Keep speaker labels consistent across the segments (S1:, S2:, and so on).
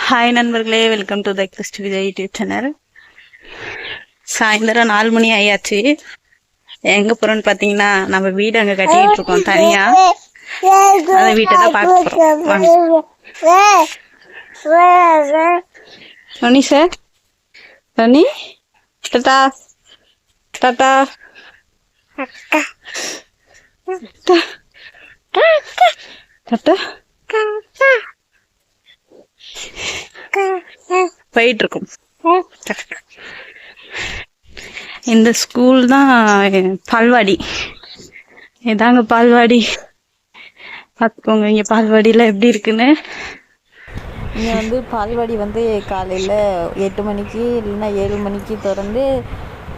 S1: Hi நண்பர்களே, welcome to the Christ Vijay YouTube channel. சாயந்தரம் 4 மணி ஆயாச்சு. எங்க போறோம்னு பாத்தீங்கன்னா, நம்ம வீடு அங்க கட்டிட்டு இருக்கோம் தனியா. அந்த வீட்டை தான் பார்க்க போறோம். Sony sir, Sony tata tata tata போயிட்டு இருக்கும். இந்த ஸ்கூல் தான் பால்வாடி. இதாங்க பால்வாடி. பார்த்துக்கோங்க இங்க பால்வாடியில எப்படி இருக்குன்னு.
S2: இங்கே வந்து பால்வாடி வந்து காலையில் 8 மணிக்கு இல்லைன்னா 7 மணிக்கு திறந்து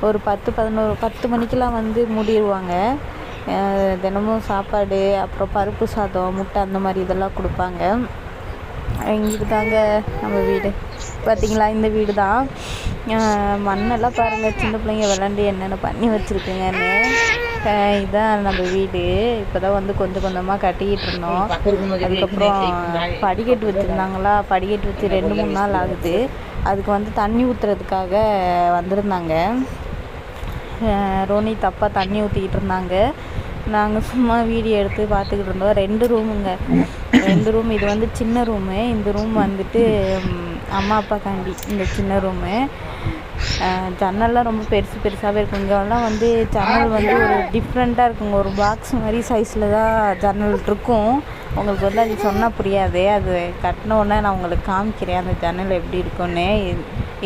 S2: ஒரு 10 மணிக்கெலாம் வந்து மூடிடுவாங்க. தினமும் சாப்பாடு, அப்புறம் பருப்பு சாதம், முட்டை அந்த மாதிரி இதெல்லாம் கொடுப்பாங்க. எங்களுக்கு தாங்க நம்ம வீடு பார்த்திங்களா, இந்த வீடு தான். மண்ணெல்லாம் பாருங்கள், சின்ன பிள்ளைங்க விளாண்டு என்னென்ன பண்ணி வச்சுருக்குங்கன்னு. இதுதான் நம்ம வீடு. இப்போ தான் வந்து கொஞ்சம் கொஞ்சமாக கட்டிக்கிட்டு இருந்தோம். அதுக்கப்புறம் படிக்கட்டு வச்சுருந்தாங்களா, படிக்கட்டு வச்சு 2-3 நாள் ஆகுது. அதுக்கு வந்து தண்ணி ஊற்றுறதுக்காக வந்திருந்தாங்க. ரோனி தப்பாக தண்ணி ஊற்றிக்கிட்டு இருந்தாங்க. நாங்கள் சும்மா வீடியோ எடுத்து பார்த்துக்கிட்டு இருந்தோம். 2 ரூமுங்க, 2 ரூம். இது வந்து சின்ன ரூமு. இந்த ரூம் வந்துட்டு அம்மா அப்பாக்காண்டி இந்த சின்ன ரூமு. ஜன்னல்லாம் ரொம்ப பெருசாகவே இருக்கும். இங்கெல்லாம் வந்து ஜன்னல் வந்து ஒரு டிஃப்ரெண்ட்டாக இருக்குங்க. ஒரு பாக்ஸ் மாதிரி சைஸில் தான் ஜன்னல் இருக்கும். உங்களுக்கு வந்து அது சொன்னால் புரியாது. அது கட்டினோடனே நான் உங்களுக்கு காமிக்கிறேன் அந்த ஜன்னல் எப்படி இருக்குன்னு.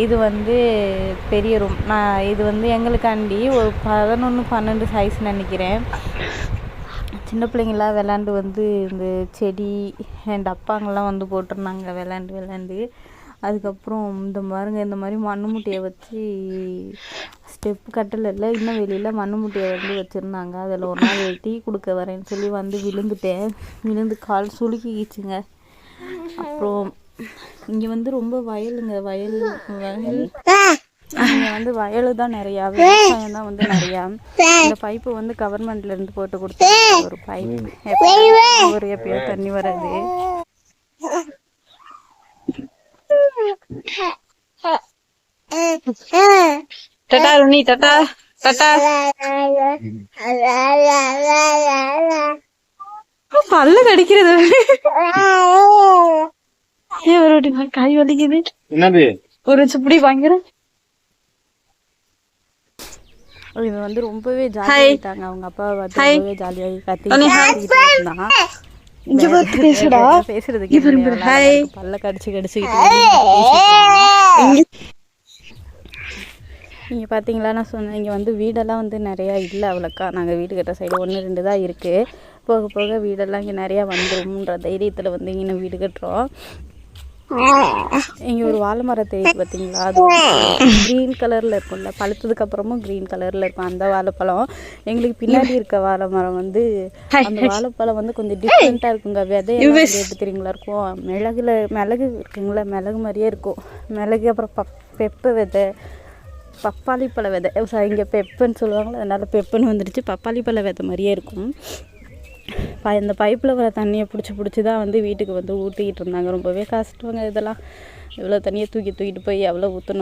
S2: இது வந்து பெரிய ரூம். இது வந்து எங்களுக்காண்டி ஒரு 11-12 சைஸ் நினைக்கிறேன். சின்ன பிள்ளைங்களாம் விளாண்டு வந்து இந்த செடி டப்பாங்கெல்லாம் வந்து போட்டிருந்தாங்க விளாண்டு. அதுக்கப்புறம் இந்த மாதிரி மண் முட்டையை வச்சு ஸ்டெப்பு கட்டல இன்னும் வெளியில் மண் முட்டையை வந்து வச்சுருந்தாங்க. அதில் ஒரு நாள் டீ கொடுக்க வரேன்னு சொல்லி வந்து விழுந்து கால் சுளுக்கிக்கிச்சுங்க. அப்புறம் இங்கே வந்து ரொம்ப வயலுங்க, வயல் இங்கே வந்து வயல் தான் நிறையா, விவசாயம் தான் வந்து நிறையா. இந்த பைப்பு வந்து கவர்மெண்ட்லேருந்து போட்டு கொடுத்தாங்க. ஒரு பைப் எப்பயோ தண்ணி வராது.
S1: டாடா ருனி, டாடா டாடா. பல்ல கடிக்கிறது. கை வலிக்குது. என்னது ஒரு சுப்படி வாங்குற.
S2: இது வந்து ரொம்பவே ஜாலியாகிட்டாங்க. அவங்க அப்பா ரொம்பவே ஜாலியாகி கத்திக்கிட்டு பேசுறதுக்கு பல்ல கடிச்சுக்கிட்டு. நீங்கள் பார்த்தீங்களா, நான் சொன்னேன் இங்கே வந்து வீடெல்லாம் வந்து நிறையா இல்லை அவ்வளோக்கா. நாங்கள் வீடு கட்டுற சைடு 1-2 தான் இருக்குது. போக போக வீடெல்லாம் இங்கே நிறையா வந்துடும்ன்ற தைரியத்தில் வந்து இங்கே வீடு கட்டுறோம். இங்கே ஒரு வாழை மரம் தெரியுது பார்த்தீங்களா, அது க்ரீன் கலரில் இருக்கும்ல, பழுத்ததுக்கப்புறமும் க்ரீன் கலரில் இருக்கும் அந்த வாழைப்பழம். எங்களுக்கு பின்னாடி இருக்க வாழை மரம் வந்து அந்த வாழைப்பழம் வந்து கொஞ்சம் டிஃப்ரெண்ட்டாக இருக்குங்க. விதையெல்லாம் எப்படி தெரியுங்களா இருக்கும், மிளகு இருக்குங்களா, மிளகு மாதிரியே இருக்கும். மிளகு, அப்புறம் பெப்பை விதை, பப்பாளி பழ விதை. இங்கே பெப்புன்னு சொல்லுவாங்களே, அதனால் பெப்புன்னு வந்துடுச்சு. பப்பாளி பழ விதை மாதிரியே இருக்கும். இந்த பைப்பில் வர தண்ணியை பிடிச்சி தான் வந்து வீட்டுக்கு வந்து ஊற்றிக்கிட்டு இருந்தாங்க. ரொம்பவே கஷ்டங்க இதெல்லாம். இவ்வளோ தண்ணியை தூக்கிட்டு போய் எவ்வளோ ஊற்றணும்.